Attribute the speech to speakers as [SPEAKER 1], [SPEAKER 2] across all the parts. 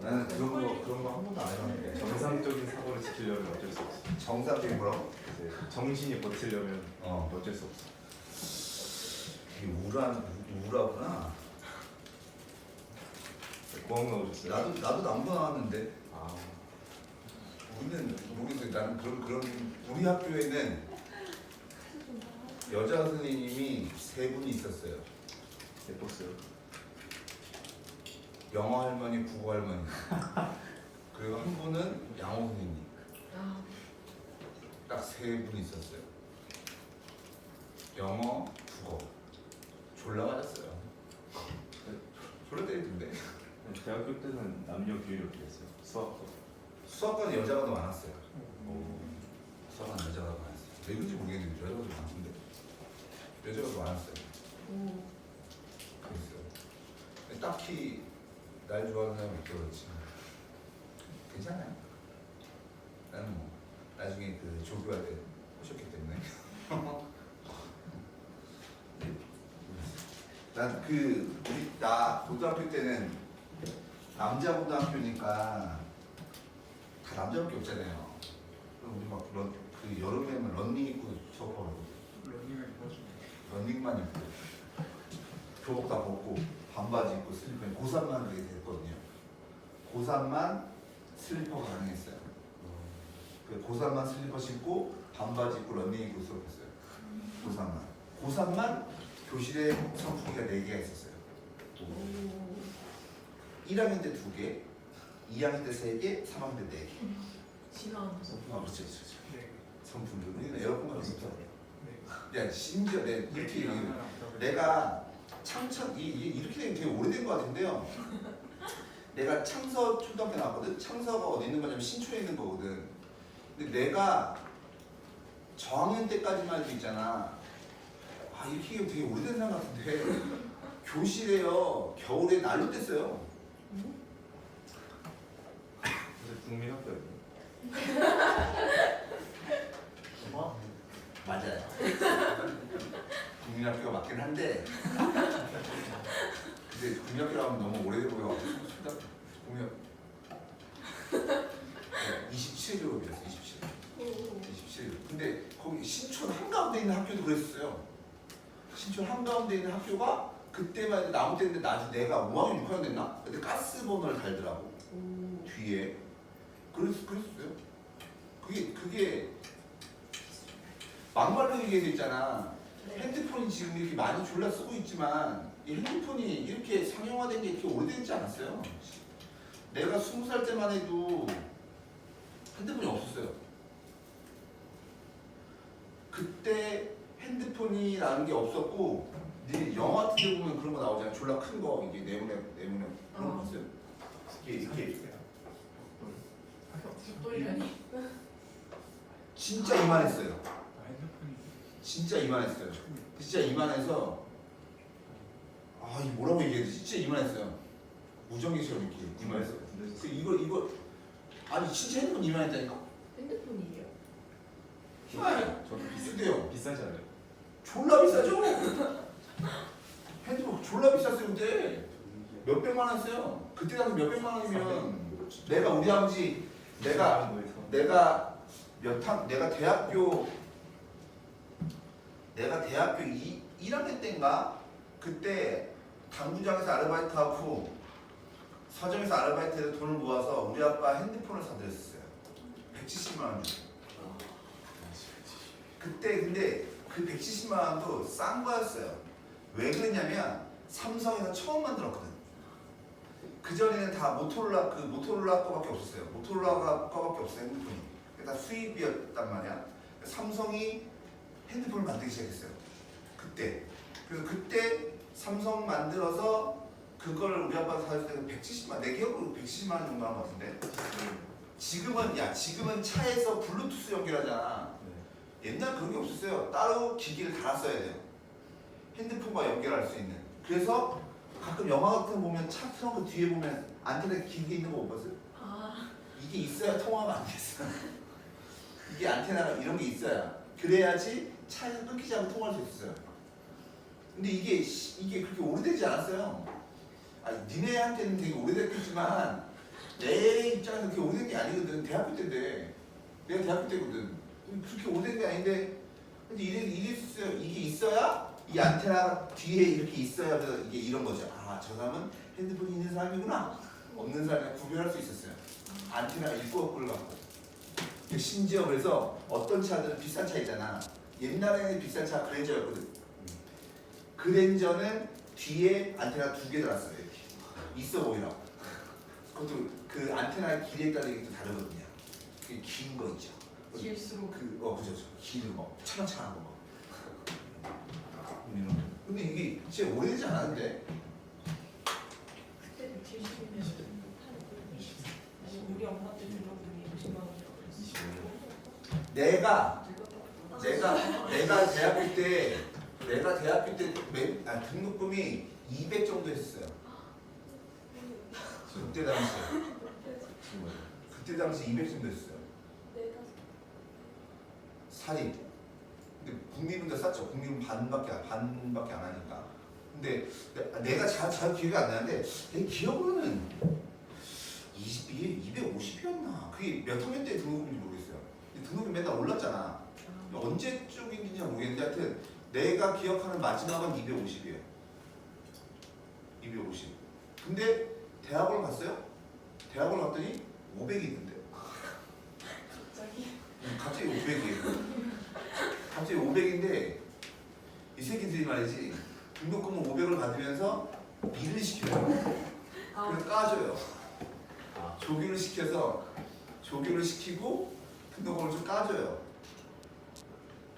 [SPEAKER 1] 나는 그런 거 한 번도 안 해봤는데 정상적인 사고를 지키려면 어쩔 수 없어.
[SPEAKER 2] 정상적인 뭐라고?
[SPEAKER 1] 이제 정신이 버티려면
[SPEAKER 2] 어.
[SPEAKER 1] 어쩔 수 없어.
[SPEAKER 2] 이게 우라구나.
[SPEAKER 1] 고항 넣어줬어요.
[SPEAKER 2] 나도 남부 나왔는데
[SPEAKER 1] 아,
[SPEAKER 2] 우리는 모르겠어요. 나는 그런 우리 학교에는 여자 선생님이 3분이 있었어요.
[SPEAKER 1] 예뻤어요.
[SPEAKER 2] 영어 할머니, 국어 할머니. 그리고 한 분은 양호 선생님. 딱 3분이 있었어요. 영어, 국어. 졸라 맞았어요. 졸라 때리던데.
[SPEAKER 1] 대학교 때는 남녀 비율이 어떻게 됐어요? 수학과.
[SPEAKER 2] 수학과는 여자가 더 많았어요. 수학과는 여자가 더 많았어요. 왜 그런지 모르겠는데 여자가 더 많은데. 여자가 더 많았어요. 그랬어요. 딱히 날 좋아하는 사람이 없어 그렇지. 괜찮아요. 나는 뭐 나중에 그 조교할 때 오셨기 때문에. 나 고등학교 때는 남자 고등학교니까 다 남자밖에 없잖아요. 그럼 우리 막 그 여름에는 런닝 입고 수업하고 런닝만 입고 교복 다 벗고 반바지 입고 슬리퍼 고3만 그게 됐거든요. 고3만 슬리퍼가 가능했어요. 그 고3만 슬리퍼 신고 반바지 입고 런닝 입고 수업했어요. 고3만 교실에 선풍기가 4개가 있었어요. 1학년 때 2개, 2학년 때 3개, 3학년 때 4개. 선풍기 그렇죠. 선풍기. 우리는 에어컨만 없어. 야 심지어 내가 창천 이렇게 된 게 되게 오래된 것 같은데요. 내가 창서 초등학교 나왔거든. 창서가 어디 있는 거냐면 신촌에 있는 거거든. 근데 내가 저학년 때까지만 해도 있잖아. 아 이렇게 되게 오래된 사람 같은데 교실에요 겨울에 난로 뗐어요.
[SPEAKER 1] 그래서 국민학교였네.
[SPEAKER 2] 맞아요. 국민학교가 맞긴 한데 근데 국민학교라고 하면 너무 오래돼 보여가지고 국민학교 27졸업이었어. 27. 근데 거기 신촌 한가운데 있는 학교도 그랬었어요. 신촌 한가운데 있는 학교가 그때만 해도 나무 때인데 내가 5학년 6학년 됐나? 그때 가스버너를 달더라고. 뒤에 그랬어요. 그게 막말로 얘기해서 있잖아. 핸드폰이 지금 이렇게 많이 졸라 쓰고 있지만 이 핸드폰이 이렇게 상용화된 게 이렇게 오래되지 않았어요. 내가 20살 때만 해도 핸드폰이 없었어요. 그때 핸드폰이라는 게 없었고 영화 같은 데 보면 그런 거 나오잖아요. 졸라 큰 거 이게 네모네 그런 거 봤어요? 이렇게 진짜 이만했어요. 진짜 이만했어요. 진짜 이만해서 이 뭐라고 얘기해야 되지? 진짜 이만했어요. 무전기처럼 이렇게 이만했어요. 그 이거 아니 진짜 핸드폰 이만했다니까?
[SPEAKER 3] 핸드폰이에요?
[SPEAKER 1] 저도
[SPEAKER 2] 비슷해요.
[SPEAKER 1] 비싸지 않아요?
[SPEAKER 2] 졸라 비싸죠? 핸드폰 졸라 비쌌어요. 그때 몇백만 원 했어요. 그때 당시 몇백만 원이면 내가 우리 아버지 내가 대학교 1학년 때인가 그때 당구장에서 아르바이트하고 서점에서 아르바이트해서 돈을 모아서 우리 아빠 핸드폰을 사드렸어요. 170만 원 주고. 그때 근데 그 170만 원도 싼 거였어요. 왜 그랬냐면 삼성에서 처음 만들었거든. 그 전에는 다 모토로라 거밖에 없었어요. 모토로라 거밖에 없어요. 핸드폰이. 다 수입이었단 말이야. 삼성이 핸드폰을 만들기 시작했어요. 그때. 그래서 그때 삼성 만들어서 그걸 우리 아빠가 사줄 때 170만, 내 기억으로 170만 원 정도 한 것 같은데. 지금은 차에서 블루투스 연결하잖아. 옛날 그런 게 없었어요. 따로 기기를 달았어야 돼요. 핸드폰과 연결할 수 있는. 그래서 가끔 영화 같은 거 보면 차 트렁크 뒤에 보면 안테나 기계 있는 거 못 봤어요? 이게 있어야 통화가 안 됐어. 이게 안테나가 이런 게 있어야 그래야지 차에서 끊기지 않고 통화할 수 있어요. 근데 이게 그렇게 오래되지 않았어요. 니네한테는 되게 오래됐겠지만 내 입장에서 그렇게 오래된 게 아니거든. 대학교 때인데 내가 대학교 때거든. 그렇게 오래된 게 아닌데 근데 이랬어요. 이게 있어야 이 안테나가 뒤에 이렇게 있어야 이게 이런 거죠. 아, 저 사람은 핸드폰이 있는 사람이구나. 없는 사람을 구별할 수 있었어요. 안테나가 있고 없고를 갖고. 심지어 그래서 어떤 차들은 비싼 차 있잖아. 옛날에는 비싼 차 그랜저였거든. 그랜저는 뒤에 안테나 2개 달았어요. 이렇게 있어 보이라고. 그것도 그 안테나의 길에 따라 이게 또 다르거든요. 그게 긴 거 있죠.
[SPEAKER 3] 길수록
[SPEAKER 2] 그죠. 긴 거, 차랑차랑 거. 근데 이게 진짜 오래되지 않았는데.
[SPEAKER 3] 그때 70년 우리 엄마 때 들어보니 50만 원이라고 그랬어.
[SPEAKER 2] 내가 대학교 때 등록금이 200 정도 했었어요. 그때 당시 200 정도 했어요. 살이. 근데 국민은 더 쌌죠. 국민은 반밖에 안 하니까. 근데 내가 잘 기억이 안 나는데 내 기억으로는 250이었나? 그게 몇 학년 때 등록금인지 모르겠어요. 근데 등록금 맨날 올랐잖아. 언제쯤인지 모르겠는데 하여튼 내가 기억하는 마지막은 250이에요. 250. 근데 대학을 갔어요? 대학을 갔더니 500이 있는데. 갑자기 500이에요. 갑자기 500인데 이 새끼들이 말이지 등록금을 500을 받으면서 일을 시켜요. 그래서 까줘요. 조교를 시키고 등록금을 좀 까줘요.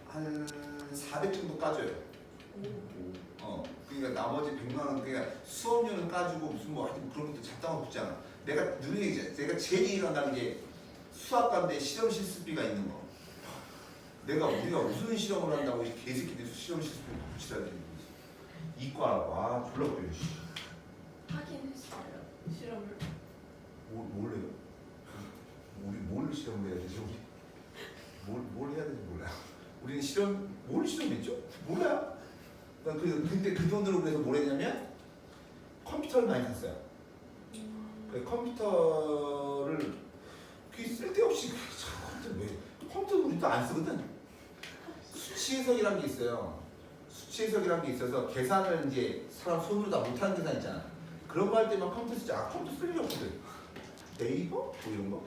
[SPEAKER 2] 한 400 정도 까줘요. 그러니까 나머지 100만 원 그러니까 수업료는 까주고 무슨 뭐 하여튼 그런 것도 잡다가 붙잖아. 내가 제일 이해가 안 가는 게 수학과인데 실험 실습비가 있는 거. 우리가 무슨 실험을 한다고 이 개새끼들 실험 실습비 붙이라는 거지. 이과라고 졸라 보여.
[SPEAKER 3] 하긴 했어요. 실험을.
[SPEAKER 2] 뭘 해요? 우리 뭘 실험을 해야 되지? 뭘 해야 되는지 몰라요. 우리는 뭘 실험했죠? 몰라요. 근데 그 돈으로 그래서 뭘 했냐면 컴퓨터를 많이 샀어요. 컴퓨터를 그게 쓸데없이 컴퓨터 우리도 안 쓰거든. 수치해석이라는 게 있어요. 수치해석이라는 게 있어서 계산을 이제 사람 손으로 다 못하는 계산 있잖아. 그런 거 할 때만 컴퓨터 쓰지. 컴퓨터 쓸 일이 없거든. 네이버? 뭐 이런 거?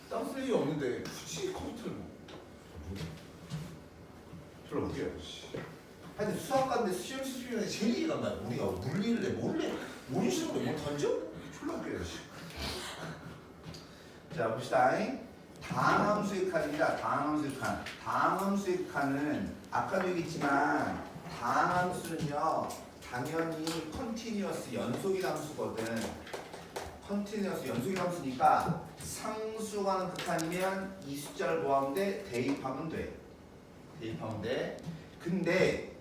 [SPEAKER 2] 딴 쓸 일이 없는데 굳이 컴퓨터를 별로 어떻게 해요? 하여튼 수학과인데 시험 실습이 제일 이해가 안 나요. 우리가 물리를 해, 뭘 시험을 뭘 던져? 졸라 웃겨요. 자 봅시다. 다항함수의 칸입니다. 다항함수의 칸은 아까도 얘기했지만 다항함수는요 당연히 컨티뉴어스 연속일 함수거든. 컨티뉴어스 연속일 함수니까 상수가 극한이면 이 숫자를 모아는데 대입하면 돼.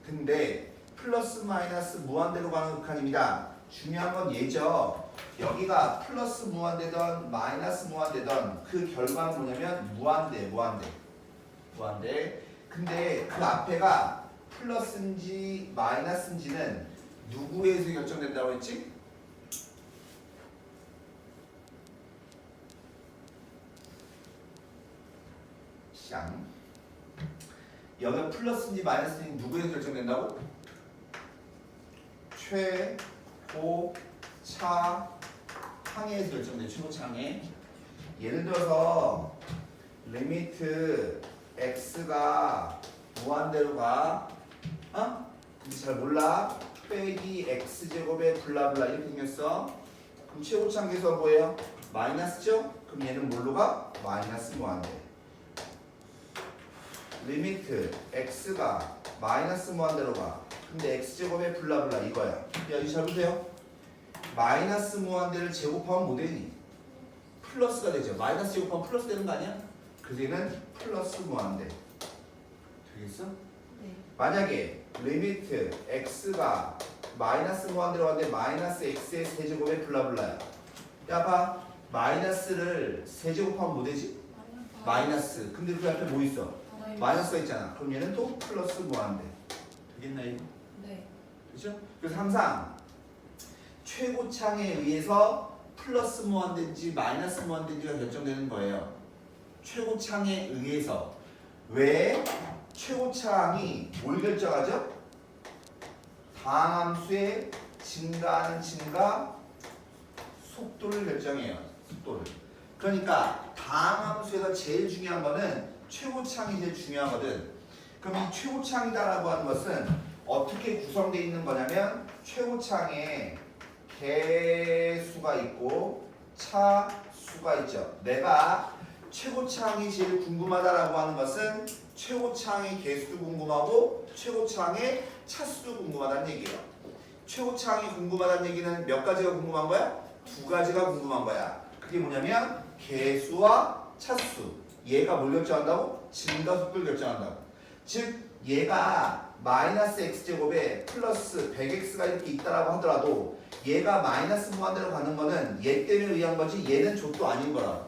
[SPEAKER 2] 근데 플러스 마이너스 무한대로 가는 극한입니다. 중요한 건 얘죠. 여기가 플러스 무한대든 마이너스 무한대든 그 결과는 뭐냐면 무한대. 근데 그 앞에가 플러스인지 마이너스인지는 누구에 의해서 결정된다고 했지? 여기가 플러스인지 마이너스인지 누구에 의해서 결정된다고? 최고차항에서 결정돼. 최고차항에. 예를 들어서 리미트 x가 무한대로 가. 근데 잘 몰라. 빼기 x제곱에 블라블라 이렇게 생겼어. 그럼 최고차항에서 뭐예요? 마이너스죠? 그럼 얘는 뭘로 가? 마이너스 무한대. 리미트 x가 마이너스 무한대로 가. 근데 x제곱에 블라블라 이거야. 야 이거 잘 보세요. 마이너스 무한대를 제곱하면 뭐 되니? 플러스가 되죠. 마이너스 제곱하면 플러스 되는 거 아니야? 그래서 얘는 플러스 무한대. 되겠어?
[SPEAKER 3] 네.
[SPEAKER 2] 만약에 리미트 x가 마이너스 무한대로 가는데 마이너스 x의 세제곱에 블라블라야. 야 봐. 마이너스를 세제곱하면 뭐 되지? 마이너스. 근데 그 앞에 뭐 있어? 마이너스가 있잖아. 그럼 얘는 또 플러스 무한대. 되겠나 이거?
[SPEAKER 3] 네.
[SPEAKER 2] 그렇죠? 그래서 항상 최고차항에 의해서 플러스 무한대인지 마이너스 무한대인지가 결정되는 거예요. 최고창에 의해서. 왜? 최고창이 뭘 결정하죠? 다항함수의 증가하는 증가 속도를 결정해요. 속도를. 그러니까 다항함수에서 제일 중요한 거는 최고창이 제일 중요하거든. 그럼 이 최고창이다라고 하는 것은 어떻게 구성되어 있는 거냐면 최고창에 개수가 있고 차수가 있죠. 내가 최고창이 제일 궁금하다라고 하는 것은 최고창의 개수도 궁금하고 최고창의 차수도 궁금하다는 얘기예요. 최고창이 궁금하다는 얘기는 몇 가지가 궁금한 거야? 두 가지가 궁금한 거야. 그게 뭐냐면 개수와 차수. 얘가 뭘 결정한다고? 증가 속도를 결정한다고. 즉 얘가 마이너스 x제곱에 플러스 100x가 이렇게 있다라고 하더라도 얘가 마이너스 무한대로 가는 거는 얘 때문에 의한 거지 얘는 족도 아닌 거라.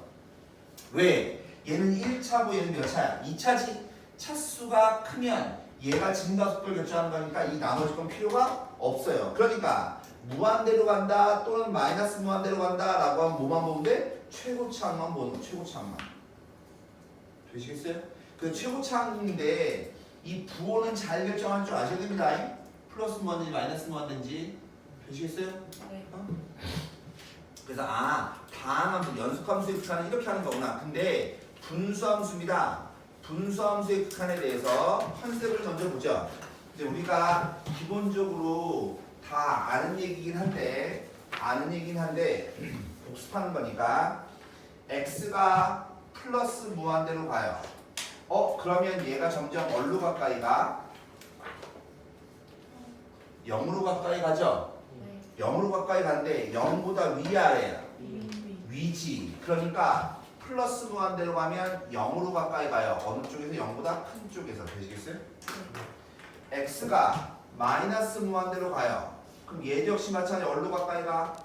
[SPEAKER 2] 왜? 얘는 1차고 얘는 몇 차야? 2차지. 차수가 크면 얘가 증가 속도를 결정하는 거니까 이 나머지 건 필요가 없어요. 그러니까 무한대로 간다 또는 마이너스 무한대로 간다 라고 하면 뭐만 보면 돼? 최고차만 보는 거. 최고차만. 되시겠어요? 그 최고차인데 이 부호는 잘 결정할 줄 아셔야 됩니다. 플러스 무한대인지 마이너스 무한대인지. 되시겠어요?
[SPEAKER 3] 네.
[SPEAKER 2] 그래서 다항함수, 연속함수의 극한은 이렇게 하는 거구나. 근데 분수함수입니다. 분수함수의 극한에 대해서 컨셉을 먼저 보죠. 이제 우리가 기본적으로 다 아는 얘기긴 한데 복습하는 거니까 x가 플러스 무한대로 가요. 그러면 얘가 점점 얼로 가까이 가? 0으로 가까이 가죠?
[SPEAKER 3] 네.
[SPEAKER 2] 0으로 가까이 가는데 0보다 위아래야.
[SPEAKER 3] 위.
[SPEAKER 2] 위지. 그러니까 플러스 무한대로 가면 0으로 가까이 가요. 어느 쪽에서? 0보다 큰 쪽에서. 되시겠어요? x가 마이너스 무한대로 가요. 그럼 얘도 역시 마찬가지로 얼로 가까이 가?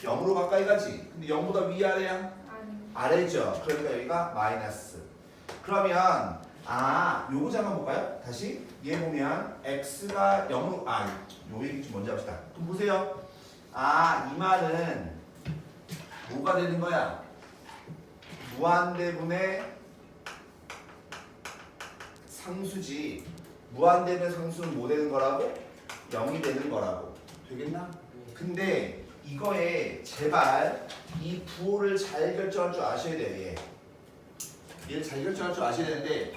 [SPEAKER 2] 0으로 가까이 가지. 근데 0보다 위아래야?
[SPEAKER 3] 아니.
[SPEAKER 2] 아래죠. 그러니까 여기가 마이너스. 그러면 요거 잠깐 볼까요? 다시 얘 보면 x가 0으로 요 얘기 좀 먼저 합시다. 그럼 보세요. 이 말은 뭐가 되는 거야? 무한대분의 상수지. 무한대분의 상수는 뭐 되는 거라고? 0이 되는 거라고. 되겠나? 근데 이거에 제발 이 부호를 잘 결정할 줄 아셔야 돼요. 얘를 잘 결정할 줄 아셔야 되는데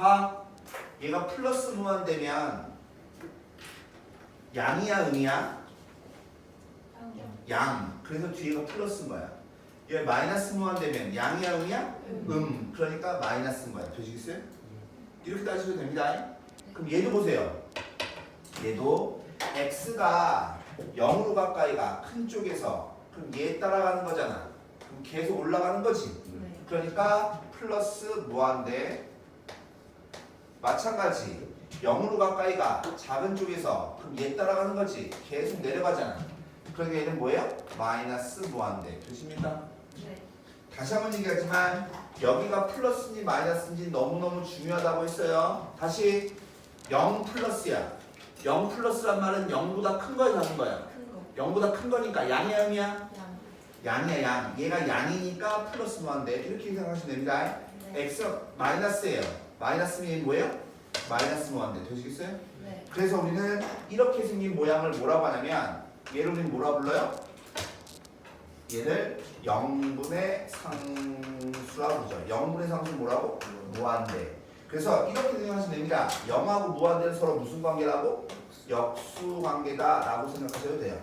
[SPEAKER 2] 얘가 플러스 무한대면 양이야 음이야? 양. 그래서 뒤에가 플러스인 거야. 얘 마이너스 무한대면 양이야 음이야? 그러니까 마이너스인 거야. 되시겠어요? 이렇게 따지셔도 됩니다. 그럼 얘도 보세요. 얘도 x가 0으로 가까이 가. 큰 쪽에서. 그럼 얘 따라가는 거잖아. 그럼 계속 올라가는 거지.
[SPEAKER 3] 네.
[SPEAKER 2] 그러니까 플러스 무한대. 마찬가지 0으로 가까이 가. 작은 쪽에서. 그럼 얘 따라가는 거지. 계속 내려가잖아. 그러니까 얘는 뭐예요? 마이너스 무한대. 되십니까?
[SPEAKER 3] 네.
[SPEAKER 2] 다시 한번 얘기하지만 여기가 플러스인지 마이너스인지 너무너무 중요하다고 했어요. 다시 0 플러스야. 0 플러스란 말은 0보다 큰 거에 가는 거야.
[SPEAKER 3] 큰 거.
[SPEAKER 2] 0보다 큰 거니까 양이야 음이야?
[SPEAKER 3] 양.
[SPEAKER 2] 양이야 양. 얘가 양이니까 플러스 무한대. 이렇게 생각하시면 됩니다.
[SPEAKER 3] 네.
[SPEAKER 2] x 마이너스예요. 마이너스면 뭐예요? 마이너스 무한대. 되시겠어요?
[SPEAKER 3] 네.
[SPEAKER 2] 그래서 우리는 이렇게 생긴 모양을 뭐라고 하냐면 얘를 우리는 뭐라 불러요? 얘를 0분의 상수라고 부르죠. 0분의 상수 뭐라고? 무한대. 그래서 이렇게 생각하시면 됩니다. 0하고 무한대는 서로 무슨 관계라고? 역수 관계다라고 생각하셔도 돼요.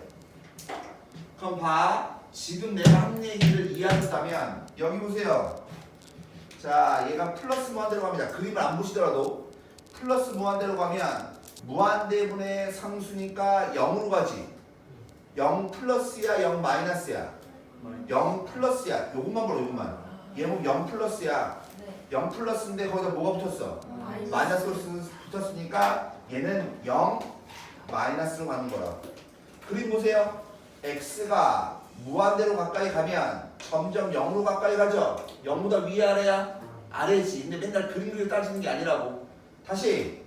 [SPEAKER 2] 그럼 지금 내가 한 얘기를 이해하셨다면 여기 보세요. 자, 얘가 플러스 무한대로 갑니다. 그림을 안 보시더라도 플러스 무한대로 가면 무한대분의 상수니까 0으로 가지. 0 플러스야 0 마이너스야? 0 플러스야. 요것만 보라 요것만. 얘 보면 0 플러스야.
[SPEAKER 3] 네.
[SPEAKER 2] 0 플러스인데 거기다 뭐가 붙었어? 마이너스로 붙었으니까 얘는 0 마이너스로 가는 거라. 그림 보세요. x가 무한대로 가까이 가면 점점 0으로 가까이 가죠. 0보다 위아래야? 아래지. 근데 맨날 그림 그리고 따지는 게 아니라고. 다시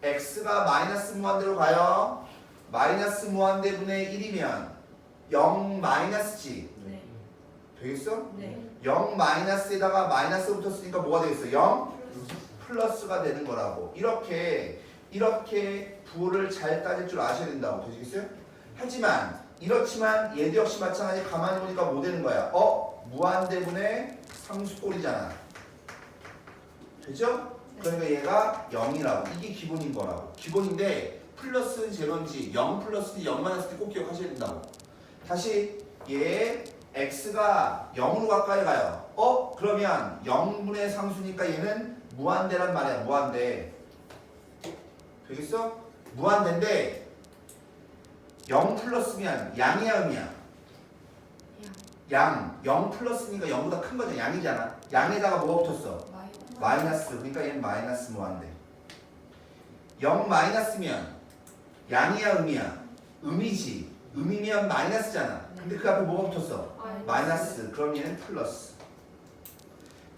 [SPEAKER 2] x가 마이너스 무한대로 가요. 마이너스 무한대분의 1이면 0 마이너스지.
[SPEAKER 3] 네.
[SPEAKER 2] 되겠어?
[SPEAKER 3] 네.
[SPEAKER 2] 0 마이너스에다가 마이너스 붙었으니까 뭐가 되겠어? 0 플러스가 되는 거라고. 이렇게 부호를 잘 따질 줄 아셔야 된다고. 되시겠어요? 하지만 이렇지만 얘도 역시 마찬가지. 가만히 보니까 뭐 되는 거야? 무한대분의 상수꼴이잖아. 되죠? 그러니까 얘가 0이라고. 이게 기본인 거라고. 기본인데 플러스는 제로인지 0 플러스인지 0 마이너스인지 꼭 기억하셔야 된다고. 다시 얘 x가 0으로 가까이 가요. 그러면 0분의 상수니까 얘는 무한대란 말이야. 무한대. 되겠어? 무한대인데 0 플러스면 양이야 음이야? 양. 0 플러스니까 0보다 큰 거잖아. 양이잖아. 양에다가 뭐가 붙었어? 마이너스. 그러니까 얘는 마이너스 무한대. 0 마이너스면 양이야 음이야? 음이지. 음이면 마이너스잖아. 근데 그 앞에 뭐가 붙었어? 마이너스. 그럼 얘는 플러스.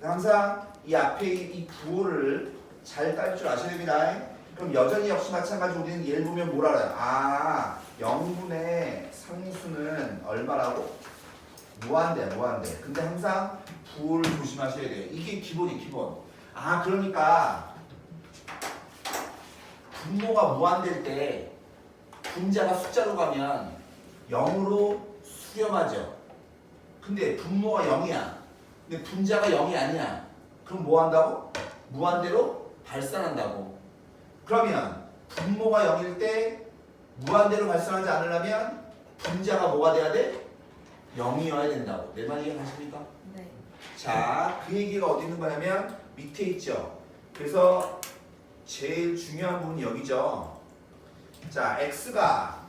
[SPEAKER 2] 항상 이 앞에 이 부호를 잘 딸 줄 아셔야 됩니다. 그럼 여전히 역시 마찬가지 우리는 얘를 보면 뭘 알아요? 0분의 상수는 얼마라고? 무한대. 근데 항상 부호를 조심하셔야 돼요. 이게 기본이 기본. 그러니까 분모가 무한대일 때 분자가 숫자로 가면 0으로 수렴하죠. 근데 분모가 0이야. 근데 분자가 0이 아니야. 그럼 뭐 한다고? 무한대로 발산한다고. 그러면 분모가 0일 때 무한대로 발산하지 않으려면 분자가 뭐가 돼야 돼? 0이어야 된다고. 내 말 이해가십니까?
[SPEAKER 3] 네.
[SPEAKER 2] 자, 그 얘기가 어디 있는 거냐면 밑에 있죠. 그래서 제일 중요한 부분이 여기죠. 자, x가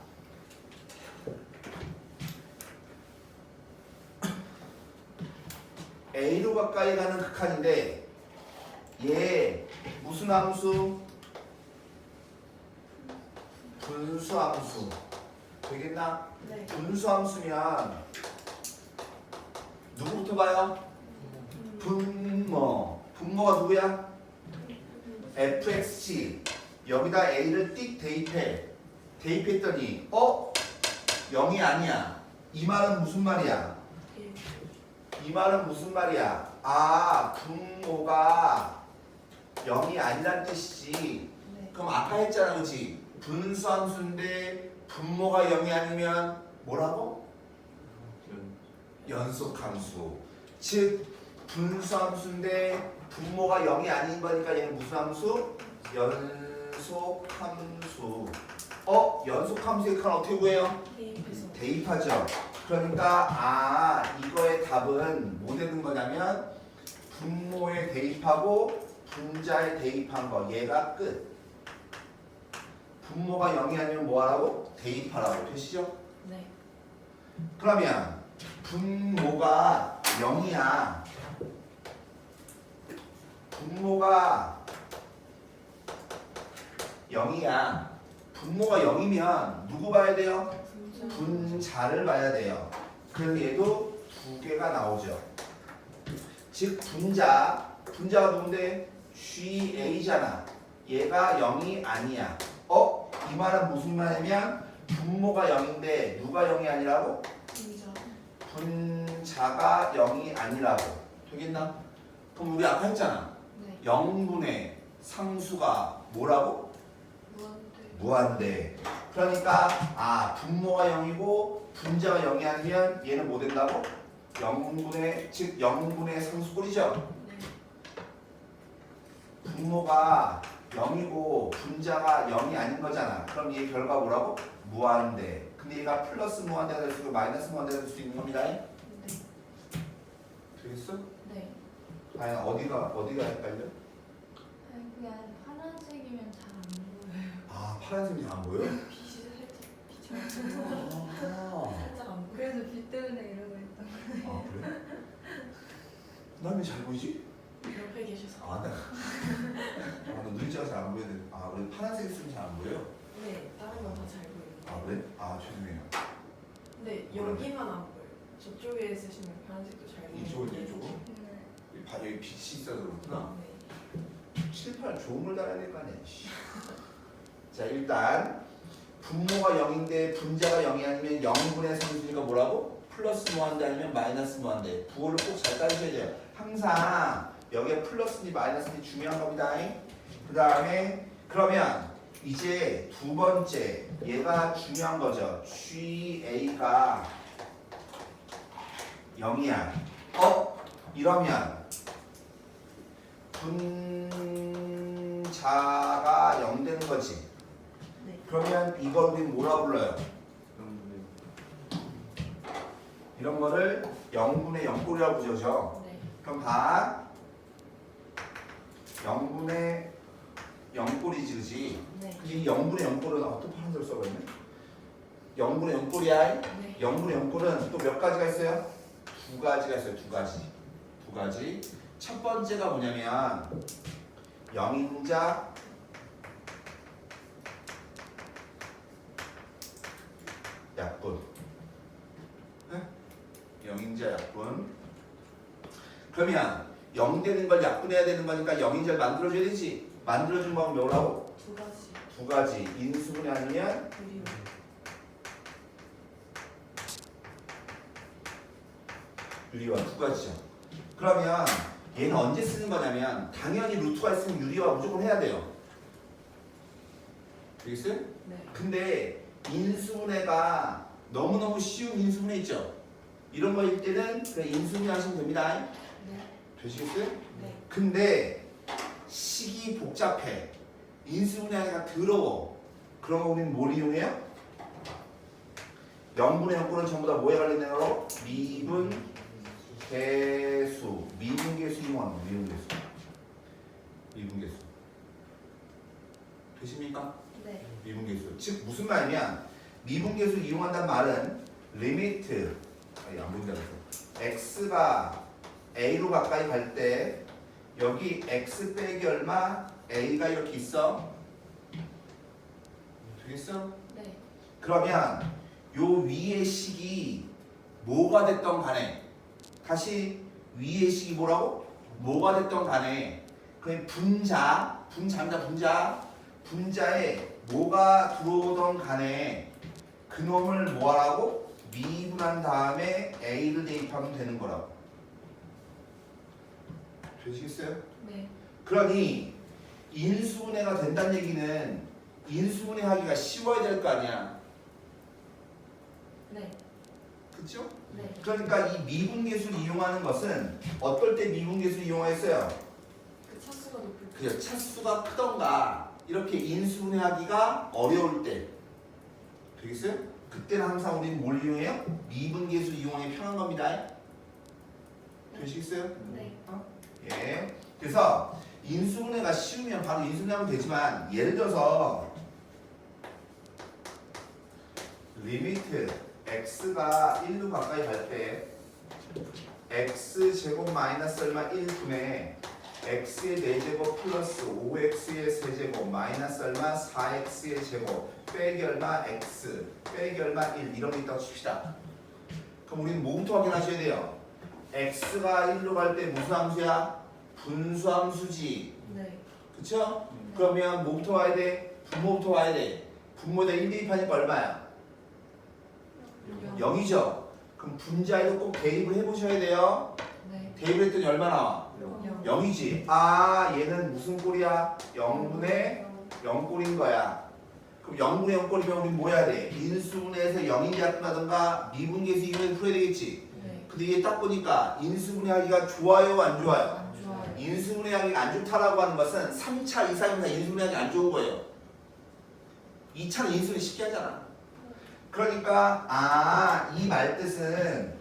[SPEAKER 2] a로 가까이 가는 극한인데 얘 무슨 함수? 분수함수. 되겠나?
[SPEAKER 3] 네.
[SPEAKER 2] 분수함수면 누구부터 봐요? 분모가 누구야? fxg. 여기다 a를 띡 대입했더니 0이 아니야. 이 말은 무슨 말이야? 이 말은 무슨 말이야? 분모가 0이 아니란 뜻이지.
[SPEAKER 3] 네.
[SPEAKER 2] 그럼 아까 했잖아, 그렇지? 분수함수인데 분모가 0이 아니면 뭐라고? 연속함수. 즉 분수함수인데 분모가 0이 아닌 거니까 얘는 무슨 함수? 연속함수. 연속함수의 칸 어떻게 구해요?
[SPEAKER 3] 대입해서.
[SPEAKER 2] 대입하죠. 그러니까 이거의 답은 뭐 되는 거냐면 분모에 대입하고 분자에 대입한 거. 얘가 끝. 분모가 0이 아니면 뭐 하라고? 대입하라고. 되시죠?
[SPEAKER 3] 네.
[SPEAKER 2] 그러면 분모가 0이야. 분모가 0이야. 분모가 0이면 누구 봐야 돼요? 분자를 봐야 돼요. 그래서 얘도 두 개가 나오죠. 즉 분자가 누군데? GA잖아. 얘가 0이 아니야. 이 말은 무슨 말이냐면 분모가 0인데 누가 0이 아니라고? 분자가 0이 아니라고. 되겠나? 그럼 우리 아까 했잖아.
[SPEAKER 3] 네.
[SPEAKER 2] 0분의 상수가 뭐라고? 무한대. 그러니까 분모가 0이고 분자가 0이 아니면 얘는 뭐 된다고? 0분의 상수꼴이죠.
[SPEAKER 3] 네.
[SPEAKER 2] 분모가 0이고 분자가 0이 아닌 거잖아. 그럼 얘 결과 뭐라고? 무한대. 근데 얘가 플러스 무한대가 될 수 있고 마이너스 무한대가 될 수 있는 겁니다.
[SPEAKER 3] 네.
[SPEAKER 2] 되겠어?
[SPEAKER 3] 네.
[SPEAKER 2] 과연 어디가 헷갈려?
[SPEAKER 4] 그냥 파란색이면 잘 안 보여요.
[SPEAKER 2] 파란색이 안 보여?
[SPEAKER 3] 빛이 살짝 살짝 안 보여.
[SPEAKER 4] 그래서 빛 때문에 이러고 있던 거예요.
[SPEAKER 2] 그래? 난 왜 잘 보이지?
[SPEAKER 3] 옆에 계셔서.
[SPEAKER 2] 나 눈자가 잘 안 보여야 돼. 우리 파란색 있으면 잘 안 보여요?
[SPEAKER 3] 네. 다른 건 다 잘 보여요.
[SPEAKER 2] 그래? 죄송해요.
[SPEAKER 3] 네. 여기만 안 보여요. 저쪽에 쓰시면 파란색도 잘 보여요.
[SPEAKER 2] 이쪽은? 여기 빛이 있어서 그렇구나.
[SPEAKER 3] 네.
[SPEAKER 2] 7, 8 좋은 걸 달아야 될 거 아니야. 자, 일단 분모가 0인데 분자가 0이 아니면 0분의 상수니까 뭐라고? 플러스 무한대 아니면 마이너스 무한대. 부호를 꼭 잘 따주셔야 돼요. 항상 여기에 플러스니 마이너스니 중요한 겁니다. 그 다음에 그러면 이제 두 번째 얘가 중요한 거죠. GA가 0이야. 이러면 분자가 0 되는 거지.
[SPEAKER 3] 네.
[SPEAKER 2] 그러면 이걸 우리 뭐라 불러요? 이런 거를 0분의 0꼴이라고 부르죠.
[SPEAKER 3] 네.
[SPEAKER 2] 그럼 봐. 0분의 0꼴이지, 그지?
[SPEAKER 3] 네.
[SPEAKER 2] 이 0분의 0꼴은 어떤 파란색을 써버렸네? 0분의 0꼴이야.
[SPEAKER 3] 네.
[SPEAKER 2] 0분의 0꼴은 또 몇 가지가 있어요? 두 가지가 있어요. 두 가지. 첫 번째가 뭐냐면 0인자 약분. 네? 0인자 약분. 그러면 0 되는 걸 약분해야 되는 거니까 0인자를 만들어줘야 되지. 만들어준 방법이 뭐라고?
[SPEAKER 3] 두 가지.
[SPEAKER 2] 두 가지. 인수분해 아니면
[SPEAKER 3] 유리요.
[SPEAKER 2] 유리와 두 가지죠. 그러면 얘는 언제 쓰는 거냐면 당연히 루트가 있으면 유리와 무조건 해야 돼요. 되겠어요?
[SPEAKER 3] 네.
[SPEAKER 2] 근데 인수분해가 너무너무 쉬운 인수분해 있죠? 이런 거일 때는 그냥 인수분해 하시면 됩니다.
[SPEAKER 3] 네.
[SPEAKER 2] 되시겠어요?
[SPEAKER 3] 네.
[SPEAKER 2] 근데 식이 복잡해. 인수분해하기가 더러워. 그런 거 우리는 뭘 이용해요? 0분의 0꼴은 전부 다 뭐에 관련된 거로? 미분 개수. 미분계수 이용하는 거. 미분계수. 되십니까?
[SPEAKER 4] 네.
[SPEAKER 2] 미분계수. 즉 무슨 말이냐? 미분계수 이용한다는 말은 리미트 안 보인다 그래서 x가 a로 가까이 갈 때 여기 x 빼기 얼마 a가 이렇게 있어. 되겠어?
[SPEAKER 4] 네.
[SPEAKER 2] 그러면 요 위의 식이 뭐가 됐던 간에 다시 위의 식이 뭐라고? 뭐가 됐던 간에 그냥 분자에 뭐가 들어오던 간에 그놈을 뭐하라고? 미분한 다음에 a를 대입하면 되는 거라고. 되시겠어요?
[SPEAKER 4] 네.
[SPEAKER 2] 그러니 인수분해가 된다는 얘기는 인수분해 하기가 쉬워야 될 거 아니야.
[SPEAKER 4] 네.
[SPEAKER 2] 그쵸?
[SPEAKER 4] 네.
[SPEAKER 2] 그러니까 이 미분계수를 이용하는 것은 어떨 때 미분계수를 이용했어요?
[SPEAKER 3] 그 차수가 높을 때.
[SPEAKER 2] 그죠. 차수가 크던가 이렇게 인수분해하기가 어려울 때 되겠어요? 그때는 항상 우리는 뭘 이용해요? 미분계수를 이용하기 편한 겁니다. 되시겠어요?
[SPEAKER 4] 네.
[SPEAKER 2] 예. 그래서 인수분해가 쉬우면 바로 인수분해하면 되지만 예를 들어서 리미트 x가 1로 가까이 갈 때 x제곱 마이너스 얼마 1분의 x의 4제곱 플러스 5x의 세제곱 마이너스 얼마 4x의 제곱 빼기 얼마 x 빼기 얼마 1 이런 게 있다고 칩시다. 그럼 우리는 뭐부터 확인하셔야 돼요? x가 1로 갈 때 무슨 함수야? 분수함수지.
[SPEAKER 3] 네.
[SPEAKER 2] 그쵸? 그러면 뭐부터 와야 돼? 분모부터 와야 돼. 분모에다 1 대입하니까 얼마야? 0이죠? 그럼 분자에도 꼭 대입을 해보셔야 돼요.
[SPEAKER 3] 네.
[SPEAKER 2] 대입을 했더니 얼마 나와? 0이지. 아 얘는 무슨 꼴이야? 0분의 0꼴인 거야. 그럼 0분의 0꼴이면 우리 뭐 해야 돼? 인수분해에서 0인지 약분하던가 미분계수 이용해서 풀어야 되겠지.
[SPEAKER 3] 네.
[SPEAKER 2] 근데 이게 딱 보니까 인수분해하기가 좋아요 안 좋아요?
[SPEAKER 3] 안 좋아요.
[SPEAKER 2] 인수분해하기가 안 좋다라고 하는 것은 3차 이상이면 다 인수분해하기 안 좋은 거예요. 2차는 인수분해 쉽게 하잖아. 그러니까 이 말뜻은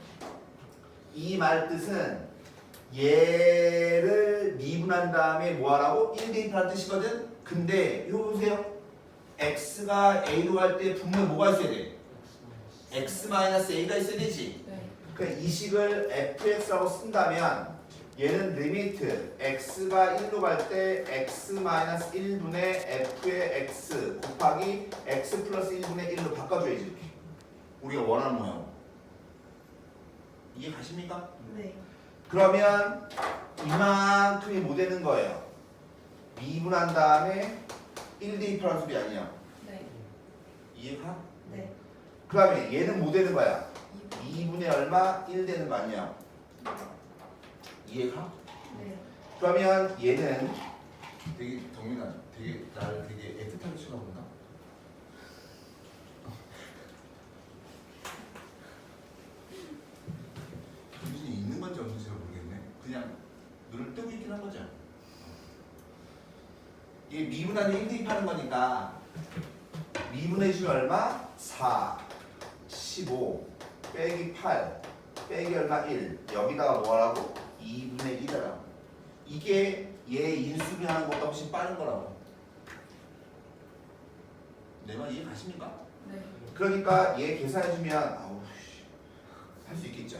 [SPEAKER 2] 얘를 미분한 다음에 뭐하라고? 1 대입하는 뜻이거든? 근데 이거 보세요. x가 a로 갈 때 분모에 뭐가 있어야 돼? x-a가 있어야 되지.
[SPEAKER 3] 네.
[SPEAKER 2] 그러니까 이 식을 fx라고 쓴다면 얘는 리미트 x가 1로 갈 때 x-1분의 f의 x 곱하기 x 플러스 1분의 1로 바꿔줘야지 이렇게. 우리가 원하는 모양. 이해 가십니까?
[SPEAKER 3] 네.
[SPEAKER 2] 그러면 이만큼이 뭐 되는 거예요? 미분한 다음에 1 대입하라는 소리 아니야.
[SPEAKER 3] 네.
[SPEAKER 2] 이해가?
[SPEAKER 3] 네.
[SPEAKER 2] 그러면 얘는 뭐 되는 거야?
[SPEAKER 3] 2분의
[SPEAKER 2] 2분의 얼마? 1 되는 거 아니야? 이해가?
[SPEAKER 3] 네.
[SPEAKER 2] 그러면 얘는 되게 동민아 되게 나를 되게 애틋하게 쳐다본다. 정신이 있는 건지 없는지 모르겠네. 그냥 눈을 뜨고 있긴 한 거죠. 이게 미분하는 1 대입하는 거니까 미분의 줄 얼마? 4 15 빼기 8 빼기 얼마? 1 여기다가 뭐라고? 2분의 1이라고. 이게 얘 인수분해하는 것보다 훨씬 빠른 거라고. 내 말 이해 가십니까?
[SPEAKER 3] 네.
[SPEAKER 2] 그러니까 얘 계산해주면 할 수 있겠죠.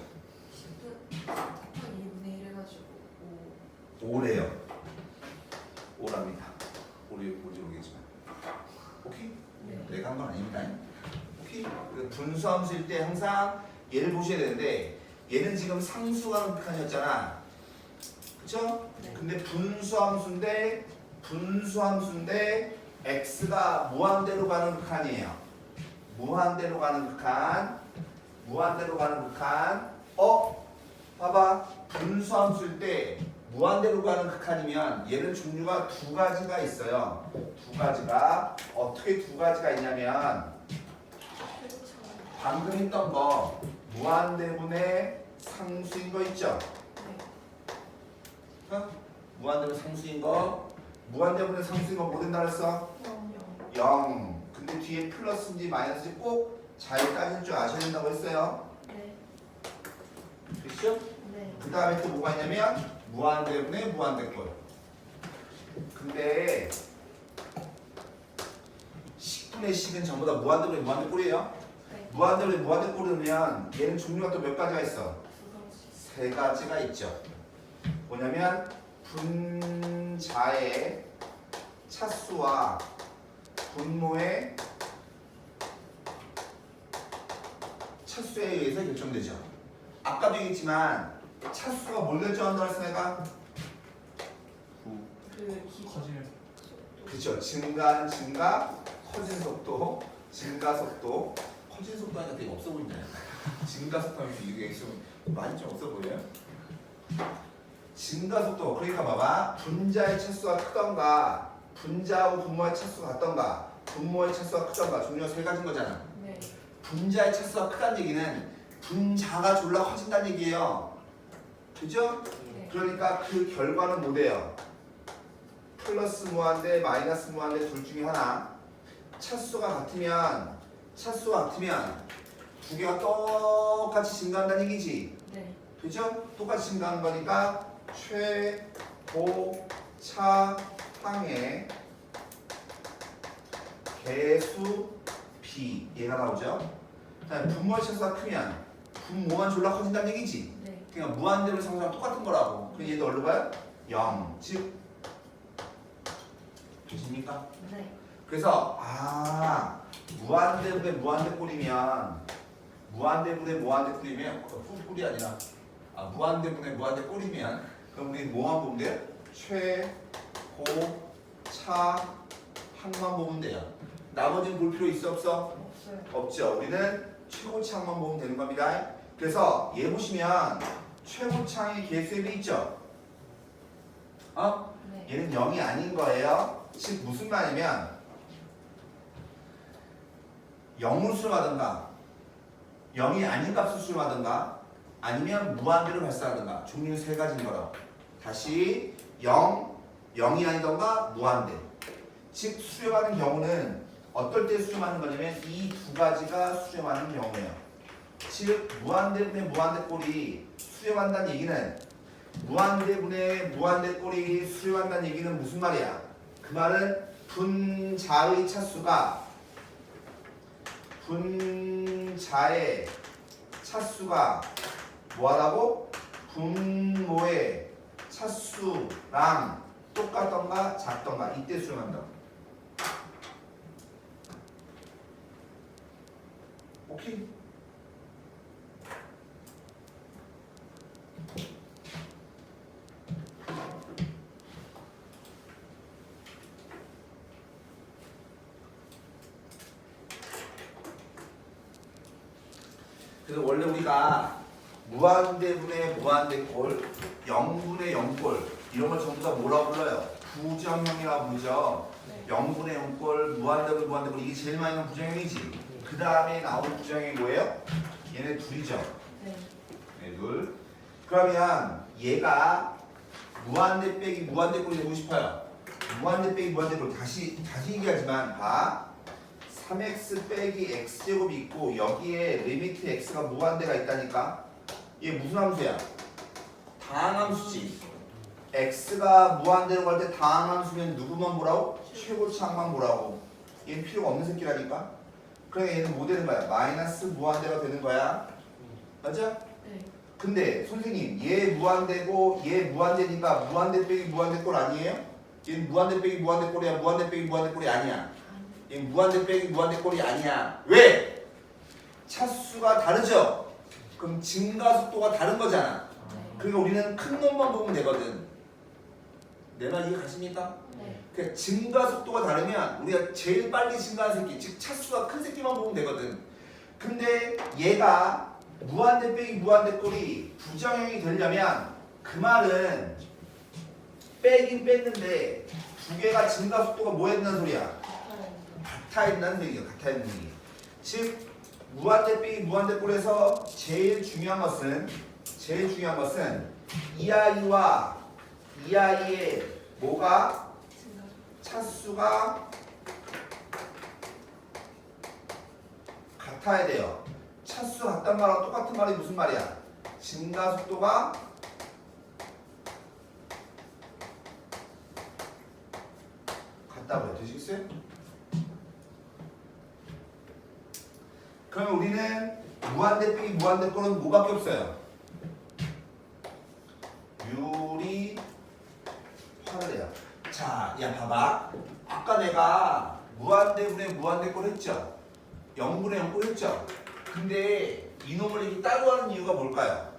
[SPEAKER 3] 10분 2분의 1 해가지고
[SPEAKER 2] 5래요. 5랍니다. 5를 뭔지 모르겠지만. 오케이?
[SPEAKER 3] 네.
[SPEAKER 2] 내가 한 건 아닙니다. 오케이? 분수함수일 때 항상 얘를 보셔야 되는데 얘는 지금 상수가 극한이었잖아. 그쵸?
[SPEAKER 3] 네.
[SPEAKER 2] 근데 분수함수인데 x가 무한대로 가는 극한이에요. 무한대로 가는 극한. 봐봐. 분수함수일 때 무한대로 가는 극한이면 얘는 종류가 두 가지가 있어요. 두 가지가 어떻게 두 가지가 있냐면 방금 했던 거 무한대분의 상수인 거 있죠? 어? 무한대분 상수인 거 무한대분의 상수인 거 뭐 된다 그랬어? 0. 근데 뒤에 플러스인지 마이너스인지 꼭 잘 따질 줄 아셔야 된다고 했어요.
[SPEAKER 3] 네.
[SPEAKER 2] 그렇죠?
[SPEAKER 3] 네.
[SPEAKER 2] 그 다음에 또 뭐가 있냐면 무한대분의 무한대꼴. 근데 10분의 10은 전부 다 무한대분의 무한대꼴이에요.
[SPEAKER 3] 네.
[SPEAKER 2] 무한대분의 무한대꼴이면 얘는 종류가 또 몇 가지가 있어? 세 가지가 있죠. 뭐냐면 분자의 차수와 분모의 차수에 의해서 결정되죠. 아까도 얘기했지만 차수가 뭘 결정한다고 했어 내가?
[SPEAKER 1] 커지는
[SPEAKER 2] 그렇죠. 증가는 증가, 커진 속도, 증가 속도. 커진 속도 하니까 되게 없어 보이네. 증가 속도 하면 이게 있으면 많이 좀 없어 보여요? 증가 속도. 그러니까 봐봐. 분자의 차수가 크던가, 분자하고 분모의 차수가 같던가, 분모의 차수가 크던가. 종류가 세 가지인 거잖아.
[SPEAKER 3] 네.
[SPEAKER 2] 분자의 차수가 크다는 얘기는 분자가 졸라 커진다는 얘기예요. 그죠?
[SPEAKER 3] 네.
[SPEAKER 2] 그러니까 그 결과는 뭐래요? 플러스 무한대, 마이너스 무한대 둘 중에 하나. 차수가 같으면 두 개가 똑같이 증가한다는 얘기지.
[SPEAKER 3] 네.
[SPEAKER 2] 그죠? 똑같이 증가하는 거니까 최고차항의 개수 B 얘가 나오죠. 그다음에 분모의 차수가 크면 분모만 졸라 커진다는 얘기지.
[SPEAKER 3] 네.
[SPEAKER 2] 그러니까 무한대로 상수랑 똑같은 거라고. 그럼 얘도 얼로 가요? 0. 즉 되십니까?
[SPEAKER 3] 네.
[SPEAKER 2] 그래서 무한대분의 무한대꼴이면 꼴이 아니라 무한대분의 무한대꼴이면 그럼 우리 뭐만 보면 돼요? 최고차항만 보면 돼요. 나머지는 볼 필요 있어 없어?
[SPEAKER 3] 없어요.
[SPEAKER 2] 없죠. 우리는 최고차항만 보면 되는 겁니다. 그래서 얘 보시면 최고차항의 개수에 있죠?
[SPEAKER 3] 네.
[SPEAKER 2] 얘는 0이 아닌 거예요. 즉 무슨 말이면 0으로 수렴하든가 0이 아닌 값을 수렴하든가 아니면 무한대로 발사하든가 종류는 세 가지인 거라고. 다시 0이 아니던가 무한대. 즉 수렴하는 경우는 어떨 때 수렴하는 거냐면 이 두 가지가 수렴하는 경우예요. 즉 무한대분의 무한대꼴이 수렴한다는 얘기는 무한대분의 무한대꼴이 수렴한다는 얘기는 무슨 말이야? 그 말은 분자의 차수가 뭐하라고? 분모의 차수랑 똑같던가 작던가 이때 수렴한다고. 오케이? 그래서 원래 우리가 무한대분의 무한대꼴, 0분의 0꼴 이런 걸 전부 다 뭐라고 불러요? 부정형이라고 부르죠. 0분의 0꼴, 무한대분 무한대꼴 이게 제일 많이 나오는 부정형이지. 그 다음에 나오는 부정형이 뭐예요? 얘네 둘이죠.
[SPEAKER 4] 네.
[SPEAKER 2] 얘네 둘. 그러면 얘가 무한대 빼기 무한대꼴이 되고 싶어요. 무한대 빼기 무한대꼴 다시 얘기하지만 봐. 3x 빼기 x제곱이 있고 여기에 리미트 x가 무한대가 있다니까. 얘 무슨 함수야? 다항함수지. x가 무한대로 갈 때 다항함수면 누구만 보라고? 최고차항만 보라고. 얘는 필요가 없는 새끼라니까. 그러니까 얘는 뭐 되는 거야? 마이너스 무한대가 되는 거야. 맞아?
[SPEAKER 3] 네.
[SPEAKER 2] 근데 선생님 얘 무한대고 얘 무한대니까 무한대 빼기 무한대꼴 아니에요? 얘는 무한대 빼기 무한대꼴이야. 무한대 빼기 무한대꼴이 아니야. 얘는 무한대 빼기 무한대꼴이 아니야. 왜? 차수가 다르죠? 그럼 증가속도가 다른 거잖아. 그러니까 우리는 큰 놈만 보면 되거든. 내 말 이해 가십니까?
[SPEAKER 4] 네.
[SPEAKER 2] 그러니까 증가속도가 다르면 우리가 제일 빨리 증가하는 새끼, 즉 차수가 큰 새끼만 보면 되거든. 근데 얘가 무한대 빼기 무한대꼴이 부정형이 되려면 그 말은 빼긴 뺐는데 두 개가 증가속도가 뭐 했다는 소리야? 같아 있다는 얘기야. 같아 있는 얘기. 즉 무한대 빼기 무한대꼴에서 제일 중요한 것은 이 아이와 이 아이의 뭐가 차수가 같아야 돼요. 차수 같단 말하고 똑같은 말이 무슨 말이야? 증가 속도가 같다고요. 되시겠어요? 그러면 우리는 무한대 빼기 무한대꼴은 뭐밖에 없어요? 유리 화를해요. 자, 야 봐봐. 아까 내가 무한대분의 무한대꼴 했죠? 0분의 0꼴 했죠? 근데 이놈을 이렇게 따로 하는 이유가 뭘까요?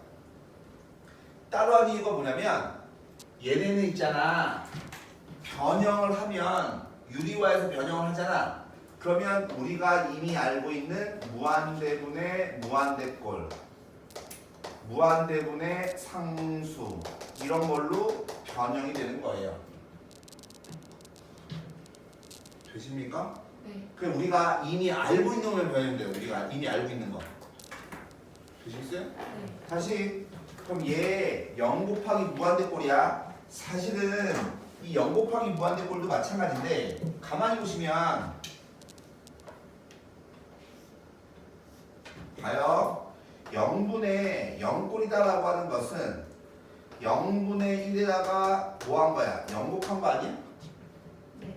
[SPEAKER 2] 따로 하는 이유가 뭐냐면 얘네는 있잖아. 변형을 하면 유리화에서 변형을 하잖아. 그러면 우리가 이미 알고 있는 무한대분의 무한대꼴, 무한대분의 상수 이런 걸로 변형이 되는 거예요. 되십니까?
[SPEAKER 3] 네.
[SPEAKER 2] 그 우리가 이미 알고 있는 거면 변형돼요. 우리가 이미 알고 있는 거. 되시겠어요?
[SPEAKER 3] 네.
[SPEAKER 2] 다시 그럼 얘 0 곱하기 무한대꼴이야. 사실은 이 0 곱하기 무한대꼴도 마찬가지인데 가만히 보시면 봐요. 0분의 0꼴이다라고 하는 것은 0분의 1에다가 뭐 한 거야? 0 곱한 거 아니야?
[SPEAKER 3] 네.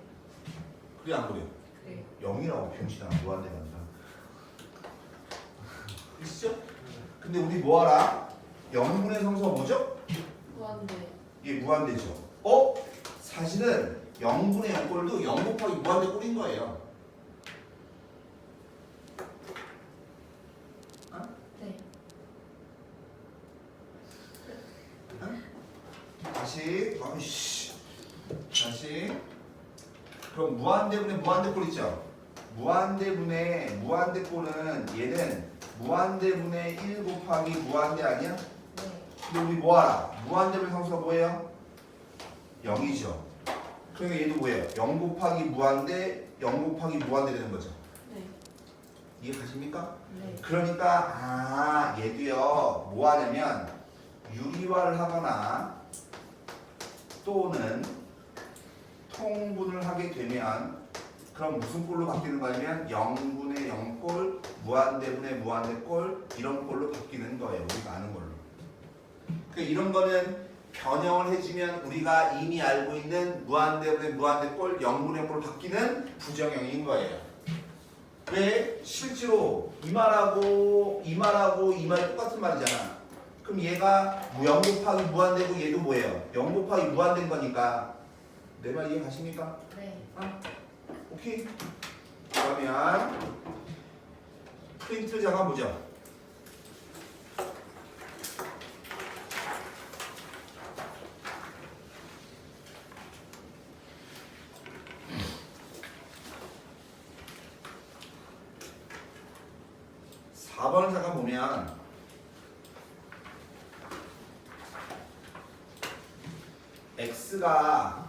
[SPEAKER 2] 그래 안 그래?
[SPEAKER 3] 그래요.
[SPEAKER 2] 0이라고 병신아 무한대가 아니라. 그렇죠? 근데 우리 뭐 알아? 0분의 성수가 뭐죠?
[SPEAKER 3] 무한대.
[SPEAKER 2] 이게 무한대죠. 사실은 0분의 0꼴도 0 곱하기 무한대 꼴인 거예요.
[SPEAKER 3] 네.
[SPEAKER 2] 다시 그럼 무한대분의 무한대꼴 있죠? 무한대분의 무한대꼴은 얘는 무한대분의 1 곱하기 무한대 아니야?
[SPEAKER 3] 네.
[SPEAKER 2] 근데 우리 뭐 알아? 무한대분의 상수가 뭐예요? 0이죠. 그러니까 얘도 뭐예요? 0 곱하기 무한대 0 곱하기 무한대 되는 거죠.
[SPEAKER 3] 네.
[SPEAKER 2] 이해 가십니까?
[SPEAKER 3] 네.
[SPEAKER 2] 그러니까 얘도요 뭐 하냐면 유리화를 하거나 또는 통분을 하게 되면 그럼 무슨 꼴로 바뀌는 거냐면 0분의 0꼴, 무한대분의 무한대꼴 이런 꼴로 바뀌는 거예요. 우리가 아는 걸로. 그러니까 이런 거는 변형을 해주면 우리가 이미 알고 있는 무한대분의 무한대꼴, 0분의 0꼴로 바뀌는 부정형인 거예요. 왜? 실제로 이 말이 똑같은 말이잖아. 그럼 얘가 0 곱하기 무한대고 얘도 뭐예요? 0 곱하기 무한대인 거니까 내 말 이해 가십니까?
[SPEAKER 3] 네.
[SPEAKER 2] 오케이. 그러면 프린트 잠깐 보죠. 4번을 잠깐 보면 x가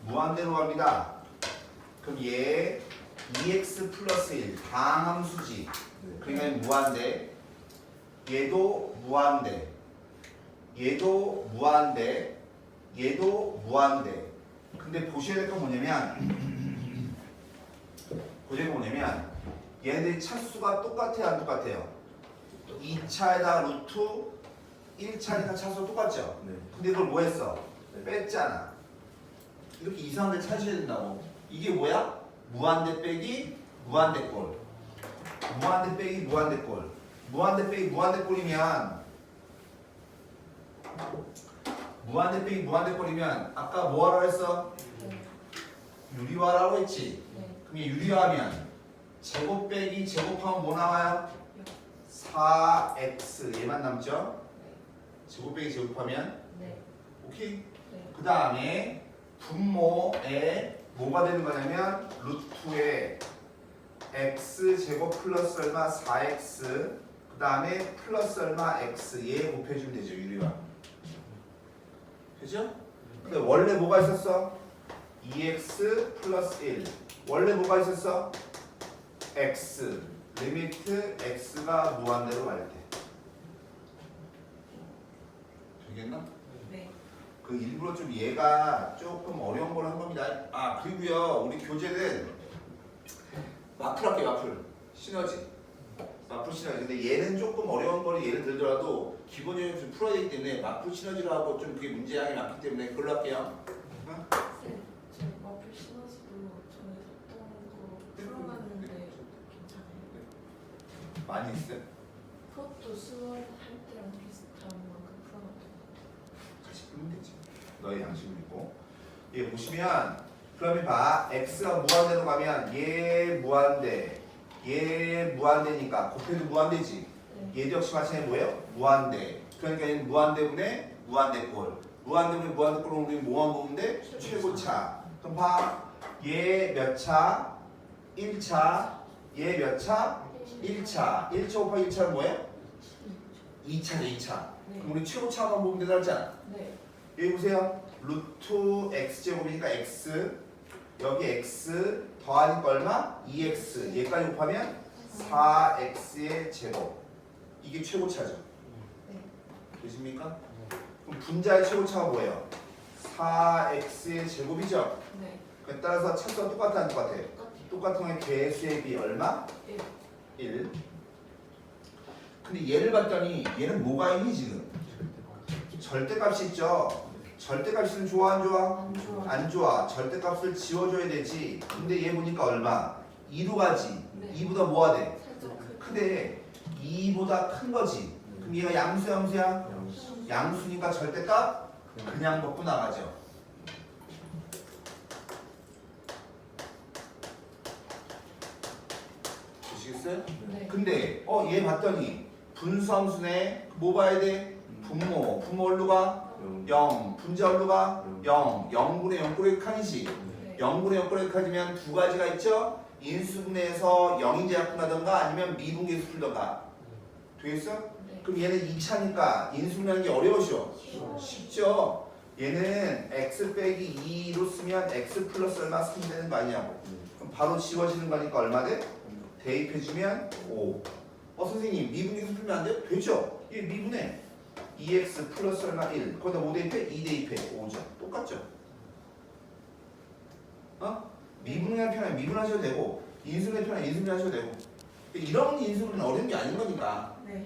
[SPEAKER 2] 무한대로 갑니다. 그럼 얘 2x 플러스 1 다항함수지. 그러니까 무한대. 얘도 무한대. 얘도 무한대. 얘도 무한대. 근데 보셔야 될 건 뭐냐면 얘네들이 차수가 똑같아요 안 똑같아요? 2차에다 루트 1차니까 차수가 똑같죠?
[SPEAKER 1] 네.
[SPEAKER 2] 근데 이걸 뭐 했어? 뺐잖아. 이렇게 이상한 데 찾으셔야 된다고. 이게 뭐야? 무한대 빼기 무한대 꼴. 무한대 빼기 무한대 꼴. 무한대 빼기 무한대 꼴이면 무한대 빼기 무한대 꼴이면 아까 뭐 하라고 했어? 유리화라고 했지? 그럼 얘 유리화하면 제곱 빼기 제곱하면 뭐 나와요? 4x 얘만 남죠? 제곱 빼기 제곱하면 오케이? 그 다음에 분모에 뭐가 되는 거냐면 루트에 x 제곱 플러스 얼마 4x 그 다음에 플러스 얼마 x 얘 곱해주면 되죠 유리화. 그죠? 근데 원래 뭐가 있었어? 2x 플러스 1 원래 뭐가 있었어? x 리미트 x가 무한대로 갈 때 되겠나?
[SPEAKER 3] 네.
[SPEAKER 2] 그 일부러 좀 얘가 조금 어려운 걸 한 겁니다. 아 그리고요 우리 교재는 마플 할게요. 마플 시너지 마플 시너지. 근데 얘는 조금 어려운 거를 예를 들더라도 기본적으로 좀 풀어야 되기 때문에 마플 시너지로 하고 좀 그게 문제양이 많기 때문에 그걸로 할게요. 응?
[SPEAKER 3] 쌤, 저 마플 신어서도 전에 샀던 거 풀어놨는데 괜찮아요?
[SPEAKER 2] 많이 있어요.
[SPEAKER 3] 그것도 수업할 때랑 비슷한 만큼 풀어놨던 거.
[SPEAKER 2] 같이 풀면 되지. 너의 양심을 믿고. 얘 보시면 그러면 봐. x가 무한대로 가면 얘 무한대 얘 무한대니까 곱해도 무한대지. 얘도 역시 마찬가지 뭐예요? 무한대. 그러니까 얘는 무한대분의 무한대꼴. 무한대분의 무한대꼴은 우리 뭐만 보면 돼? 최고차. 그럼 봐. 얘 몇 차? 1차. 얘 몇 차? 1차. 1차 곱하기 1차는 뭐예요? 2차죠 2차. 그럼 우리 최고차만 보면 되다 했잖아.
[SPEAKER 3] 네.
[SPEAKER 2] 여기 보세요. 루트 x제곱이니까 x 여기 x 더하니까 얼마? 2x 얘까지 곱하면 4x의 제곱. 이게 최고차죠.
[SPEAKER 3] 네.
[SPEAKER 2] 되십니까? 그럼 분자의 최고차가 뭐예요? 4x의 제곱이죠?
[SPEAKER 3] 네.
[SPEAKER 2] 따라서 차수가 똑같아 안 똑같아? 똑같은 게 개수의 비 얼마?
[SPEAKER 3] 1.
[SPEAKER 2] 1. 근데 얘를 봤더니 얘는 뭐가 있니 지금? 절대값이 있죠? 절대값은 좋아 안 좋아?
[SPEAKER 3] 안 좋아.
[SPEAKER 2] 안 좋아. 절대값을 지워줘야 되지. 근데 얘 보니까 얼마? 2로 가지.
[SPEAKER 3] 네.
[SPEAKER 2] 2보다 뭐가 돼?
[SPEAKER 3] 살짝
[SPEAKER 2] 크대. 2보다 큰 거지. 그럼 얘가 양수야 함수야? 양수니까 절대값 그냥 먹고 나가죠. 보시겠어요?
[SPEAKER 3] 네.
[SPEAKER 2] 근데 얘 봤더니 분수함수네. 뭐 봐야 돼? 분모. 분모 얼로 가? 0. 분자 얼로 가? 0. 0분의 0꼴의 칸이지.
[SPEAKER 3] 네.
[SPEAKER 2] 0분의 0꼴의 칸이면 두 가지가 있죠? 인수분해에서 0인제 약분하던가 아니면 미분계수 풀던가. 되겠어?
[SPEAKER 3] 네.
[SPEAKER 2] 그럼 얘는 2차니까 인수분해하는 게 어려우셔?
[SPEAKER 3] 쉬워요.
[SPEAKER 2] 쉽죠? 얘는 x 빼기 2로 쓰면 x 플러스 얼마 3 되는 거 아니냐고. 그럼 바로 지워지는 거니까 얼마 돼? 대입해주면 5. 선생님 미분계수 풀면 안 돼요? 되죠? 얘 미분해. 2x 플러스 얼마 1. 거기다 5 대입해? 2 대입해. 5죠. 똑같죠? 미분하는 편에 미분하셔도 되고 인수분해 편에 인수분해하셔도 되고. 이런 인수분해는 어려운 게 아닌 거니까.
[SPEAKER 3] 네.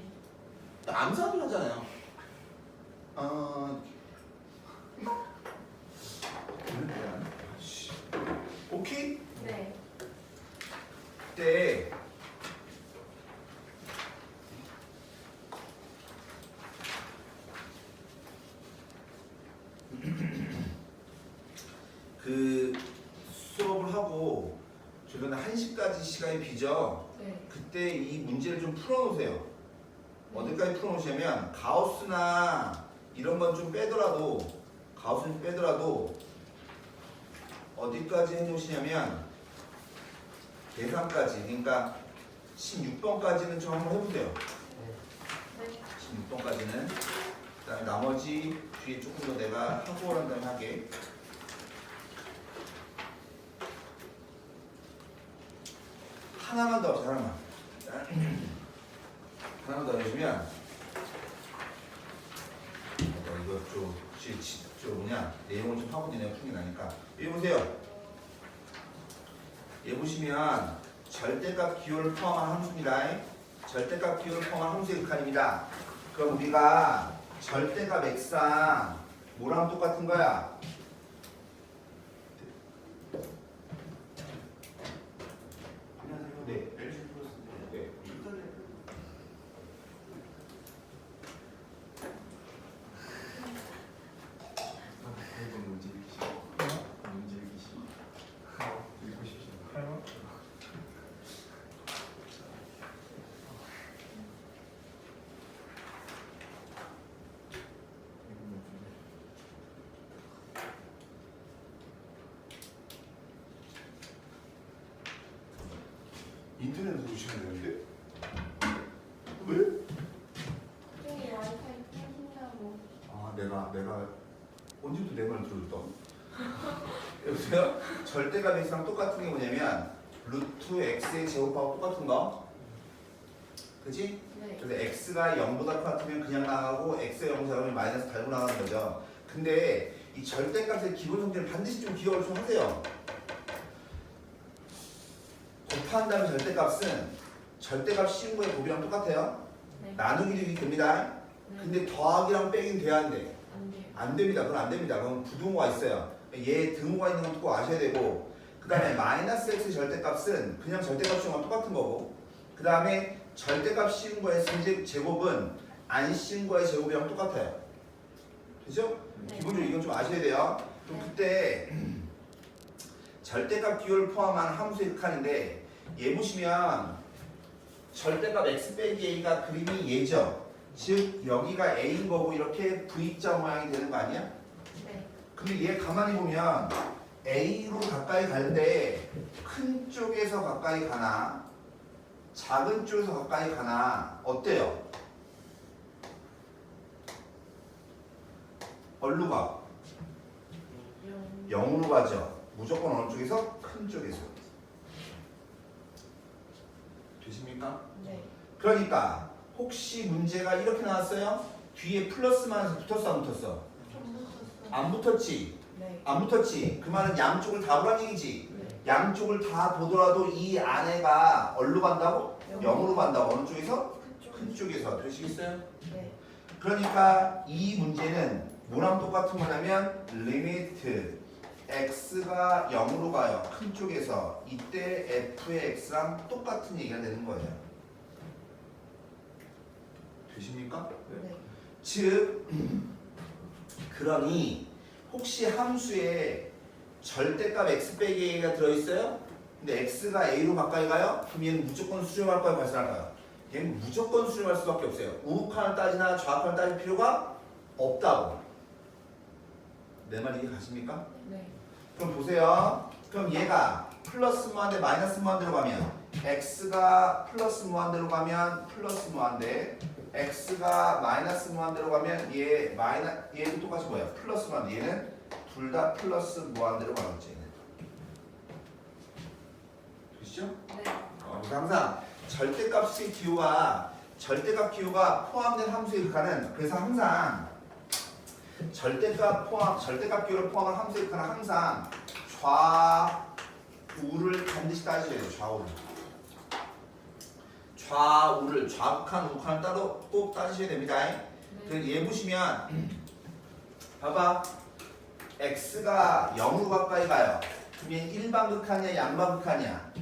[SPEAKER 2] 암산을 하잖아요. 오케이?
[SPEAKER 3] 네.
[SPEAKER 2] 때 그 수업을 하고 주변에 1시까지 시간이 비죠.
[SPEAKER 3] 네.
[SPEAKER 2] 그때 이 문제를 좀 풀어놓으세요. 어디까지 풀어놓으시냐면 가우스나 이런 건 좀 빼더라도 가우스는 좀 빼더라도 어디까지 해놓으시냐면 계산까지. 그러니까 16번까지는 좀 한번 해보세요.
[SPEAKER 4] 네.
[SPEAKER 2] 16번까지는. 그 다음에 나머지 뒤에 조금 더 내가 하고 난 다음에 하게. 하나만 더 합시다. 하나만 더 해주면 이거 좀 뭐냐 내용을 좀 하고 내가 풀이 나니까 여기 보세요. 얘 보시면 절대값 기호를 포함한 함수입니다. 절대값 기호를 포함한 함수의 극한입니다. 그럼 우리가 절대값 x랑 뭐랑 똑같은 거야? 네. 네.
[SPEAKER 1] 이건 문제 읽기 싫어. 문제 읽기 싫어. 읽고 싶지 않아.
[SPEAKER 2] 인터넷에서 보시면 되는데 왜?
[SPEAKER 4] 갑자기 와이파이 켜진다고.
[SPEAKER 2] 아 내가 언제부터 내 말 들어줬다. 여보세요? 절대값 x랑 똑같은 게 뭐냐면 루트 x의 제곱하고 똑같은 거. 그치?
[SPEAKER 4] 네.
[SPEAKER 2] 그래서 x가 0보다 같으면 그냥 나가고 x가 0보다 작으면 마이너스 달고 나가는 거죠. 근데 이 절대값의 기본 성질은 반드시 좀 기억을 좀 하세요. 곱한 다음에 절대값 씌운 거의 곱이랑 똑같아요.
[SPEAKER 4] 네.
[SPEAKER 2] 나누기도 이렇게 됩니다.
[SPEAKER 4] 네.
[SPEAKER 2] 근데 더하기랑 빼긴 돼야 안 돼.
[SPEAKER 4] 안 돼요.
[SPEAKER 2] 안 됩니다. 그건 안 됩니다. 그럼 부등호가 있어요. 얘 등호가 있는 건 꼭 아셔야 되고, 그 다음에 마이너스 x 절대값은 그냥 절대값이랑 똑같은 거고, 그 다음에 절대값 씌운 거의 제곱은 안 씌운 거의 제곱이랑 똑같아요. 그죠?
[SPEAKER 4] 네.
[SPEAKER 2] 기본적으로 이건 좀 아셔야 돼요. 그럼 그때 절대값 기호를 포함한 함수의 극한인데 얘 보시면 절대값 x 빼기 a가 그림이 얘죠. 즉 여기가 a인 거고 이렇게 V자 모양이 되는 거 아니야?
[SPEAKER 4] 네.
[SPEAKER 2] 근데 얘 가만히 보면 a로 가까이 갈 때 큰 쪽에서 가까이 가나 작은 쪽에서 가까이 가나 어때요? 얼로 가? 0으로 가죠. 무조건 어느 쪽에서? 큰 쪽에서. 되십니까?
[SPEAKER 4] 네.
[SPEAKER 2] 그러니까 혹시 문제가 이렇게 나왔어요? 뒤에 플러스만 붙었어 안 붙었어? 안 붙었지?
[SPEAKER 4] 네.
[SPEAKER 2] 안 붙었지? 그 말은 양쪽을 다 보란 얘기지?
[SPEAKER 4] 네.
[SPEAKER 2] 양쪽을 다 보더라도 이 안에가 얼로 간다고? 0으로 간다고. 어느 쪽에서? 큰 쪽에서. 되시겠어요?
[SPEAKER 4] 네.
[SPEAKER 2] 그러니까 이 문제는 뭐랑 똑같은 거냐면 리미트 x가 0으로 가요. 큰 쪽에서. 이때 f의 x랑 똑같은 얘기가 되는 거예요. 되십니까?
[SPEAKER 4] 네.
[SPEAKER 2] 즉 그러니 혹시 함수에 절대값 x 빼기 a가 들어있어요? 근데 x가 a로 가까이 가요? 그럼 얘는 무조건 수렴할까요? 발산할까요? 얘는 무조건 수렴할 수밖에 없어요. 우극한을 따지나 좌극한을 따질 필요가 없다고. 내 말 이해 가십니까?
[SPEAKER 4] 네.
[SPEAKER 2] 그럼 보세요. 그럼 얘가 플러스 무한대 마이너스 무한대로 가면 x가 플러스 무한대로 가면 플러스 무한대, x가 마이너스 무한대로 가면 얘도 똑같이 뭐야? 플러스 무한대. 얘는 둘 다 플러스 무한대로 가겠지. 얘는. 되시죠?
[SPEAKER 4] 네.
[SPEAKER 2] 그래서 항상 절대값 기호가 포함된 함수의 극한은 그래서 항상 절대값 기호를 포함한 함수의 극한은 항상 좌우를 반드시 따지셔야 돼요. 좌극한 우극한을 따로 꼭 따지셔야 됩니다. 그래서 얘 보시면 봐봐. x가 0으로 가까이 가요. 그러면 일반극한이야 양반극한이야?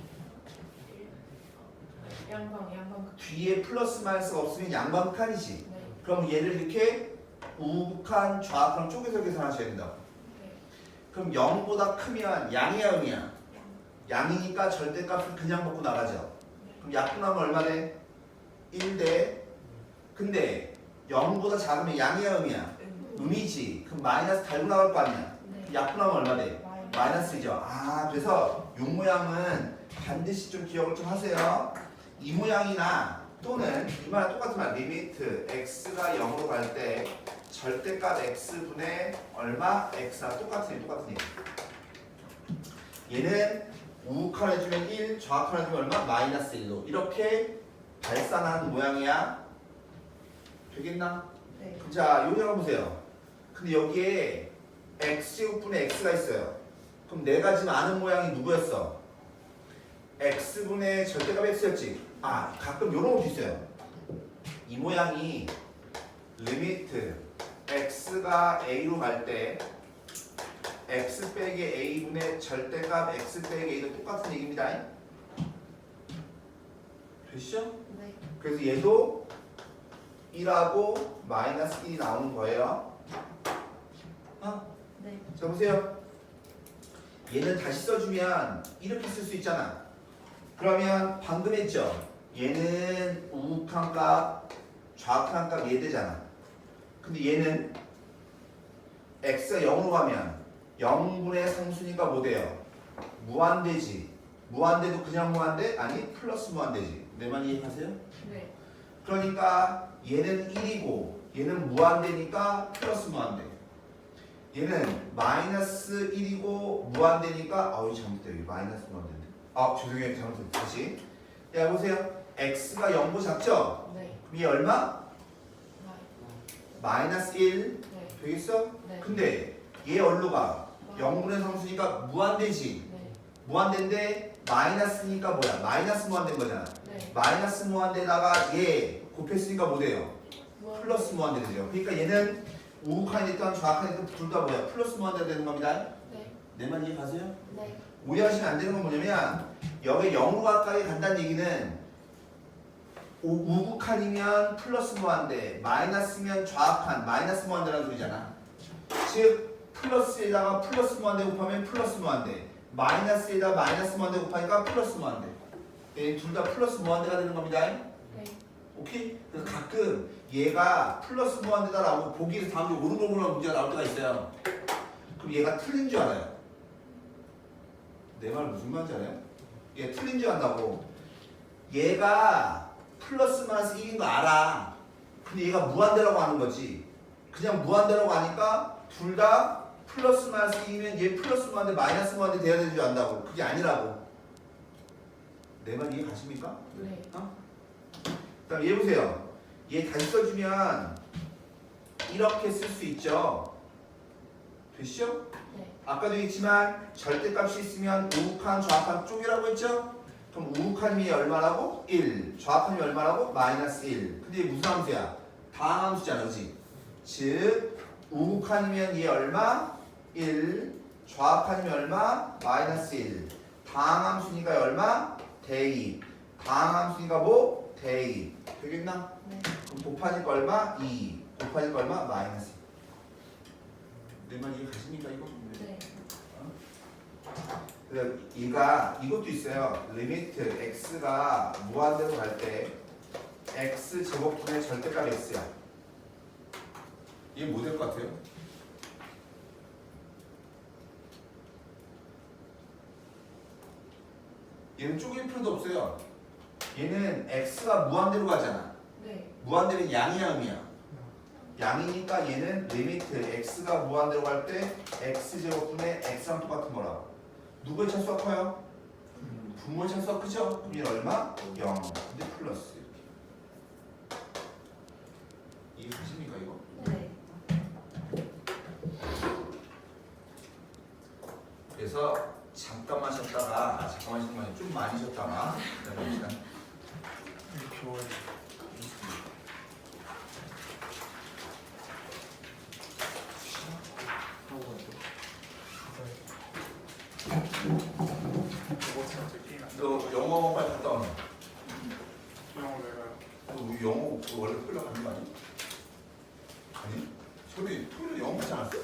[SPEAKER 4] 양방.
[SPEAKER 2] 뒤에 플러스 마이너스가 없으면 양반극한이지.
[SPEAKER 4] 네.
[SPEAKER 2] 그럼 얘를 이렇게 우극한 좌극한 쪼개서 계산하셔야 된다고.
[SPEAKER 4] 네.
[SPEAKER 2] 그럼 0보다 크면 양이야 음이야? 양이니까 절대값을 그냥 먹고 나가죠. 그럼 약분하면 얼마 돼? 1대. 근데 0보다 작으면 양이야 음이야? 음이지. 그럼 마이너스 달고 나갈 거 아니야?
[SPEAKER 4] 네.
[SPEAKER 2] 약분하면 얼마 돼? 마이너스 2죠. 아, 그래서 이 모양은 반드시 좀 기억을 좀 하세요. 이 모양이나 또는 이 말은 똑같은 말, 리미트 x가 0으로 갈 때 절대값 x분의 얼마? x가 똑같은 얘기. 얘는 우극한 해주면 1, 좌극한 해주면 얼마? 마이너스 1로 이렇게 발산하는 모양이야. 되겠나?
[SPEAKER 4] 네.
[SPEAKER 2] 자, 여기 한번 보세요. 근데 여기에 x제곱분의 x가 있어요. 그럼 내가 지금 아는 모양이 누구였어? x분의 절대값 x였지. 아, 가끔 이런 것도 있어요. 이 모양이 리미트 x가 a로 갈 때 x 빼기 a분의 절대값 x 빼기 a도 똑같은 얘기입니다. 되시죠?
[SPEAKER 4] 네.
[SPEAKER 2] 그래서 얘도 1하고 마이너스 1이 나오는 거예요.
[SPEAKER 4] 네.
[SPEAKER 2] 자, 보세요. 얘는 다시 써주면 이렇게 쓸 수 있잖아. 그러면 방금 했죠? 얘는 우극한 값, 좌극한 값 얘 되잖아. 근데 얘는 x가 0으로 가면 0분의 상수니까 뭐 돼요? 무한대지. 무한대도 그냥 무한대? 아니 플러스 무한대지. 내 말 이해하세요?
[SPEAKER 4] 네.
[SPEAKER 2] 그러니까 얘는 1이고 얘는 무한대니까 플러스 무한대. 얘는 마이너스 1이고 무한대니까 이거 잘못돼요. 여기 마이너스 무한대인데. 죄송해요. 잘못했어요. 다시. 야, 보세요. x가 0보 작죠?
[SPEAKER 4] 네.
[SPEAKER 2] 그럼 얘 얼마? 마이너스 1
[SPEAKER 4] 네.
[SPEAKER 2] 되겠어?
[SPEAKER 4] 네.
[SPEAKER 2] 근데 얘 얼로 가? 0분의 상수니까 무한대지.
[SPEAKER 4] 네.
[SPEAKER 2] 무한대인데 마이너스니까 뭐야? 마이너스 무한대인 거잖아.
[SPEAKER 4] 네.
[SPEAKER 2] 마이너스 무한대에다가 얘 곱했으니까 뭐 돼요? 플러스 무한대 되죠. 그러니까 얘는 우극한이 됐던 좌극한이 됐던 둘 다 뭐야? 플러스 무한대가 되는 겁니다.
[SPEAKER 4] 네.
[SPEAKER 2] 내 말 이해 가세요?
[SPEAKER 4] 네.
[SPEAKER 2] 오해하시면 안 되는 건 뭐냐면 여기 0으로 가까이 간다는 얘기는 우극한이면 플러스 무한대, 마이너스면 좌극한, 마이너스 무한대라는 소리잖아. 즉 플러스에다가 플러스 무한대 곱하면 플러스 무한대, 마이너스에다가 마이너스 무한대 곱하니까 플러스 무한대. 둘 다 플러스 무한대가 되는 겁니다.
[SPEAKER 4] 네.
[SPEAKER 2] 오케이? 그래서 가끔 얘가 플러스 무한대다라고 보기에서 다음에 오르골골한 문제가 나올 때가 있어요. 그럼 얘가 틀린 줄 알아요. 내 말 무슨 말인지 알아요? 얘 틀린 줄 안다고. 얘가 플러스 마이너스 1인 거 알아. 근데 얘가 무한대라고 하는 거지. 그냥 무한대라고 하니까 둘 다 플러스 마이너스 1이면 얘 플러스 무한대 마이너스 무한대 돼야 되는 줄 안다고. 그게 아니라고. 내 말 이해 가십니까?
[SPEAKER 4] 네.
[SPEAKER 2] 그다음 얘 보세요. 얘 다시 써주면 이렇게 쓸 수 있죠. 되시죠?
[SPEAKER 4] 네.
[SPEAKER 2] 아까도 얘기했지만 절대값이 있으면 우극한 좌극한 쪽이라고 했죠? 그럼 우극한이 얼마라고? 1. 좌극한이 얼마라고? 마이너스 1. 근데 이게 무슨 함수야? 다항함수잖아, 그렇지? 즉 우극한이면 얘 얼마? 1. 좌극한이면 얼마? 마이너스 1. 다항함수니까 얼마? 대입. 다항함수니까 뭐? 대입. 되겠나?
[SPEAKER 4] 네.
[SPEAKER 2] 그럼 곱하니까 얼마? 2. 곱하니까 얼마? 마이너스 2. 내 말 이해 가십니까 이거?
[SPEAKER 4] 네.
[SPEAKER 2] 그래서 이것도 있어요. 리미트 x가 무한대로 갈 때 x 제곱분의 절대값 x야. 이게 뭐 될 것 같아요? 얘는 쪼갤 필요도 없어요. 얘는 x가 무한대로 가잖아.
[SPEAKER 4] 네.
[SPEAKER 2] 무한대는 양이야, 음이야? 양이니까 얘는 리미트 x가 무한대로 갈 때 x 제곱분의 x랑 똑같은 거라고. 누구의 차수가 커요? 분모의 차수가 크죠? 그럼 얘는 얼마? 0. 근데 플러스 이렇게. 이해하십니까 이거?
[SPEAKER 4] 네.
[SPEAKER 2] 그래서 잠깐만 쉬었다가 좀 많이 쉬었다가 그다음에 시간
[SPEAKER 1] 교원
[SPEAKER 2] 너 영어 빨리 갔다 오네.
[SPEAKER 1] 영어 내가요.
[SPEAKER 2] 너 영어 원래 토요일 가는 거 아니야? 아니? 저기 토요일에 영어 하지 않았어?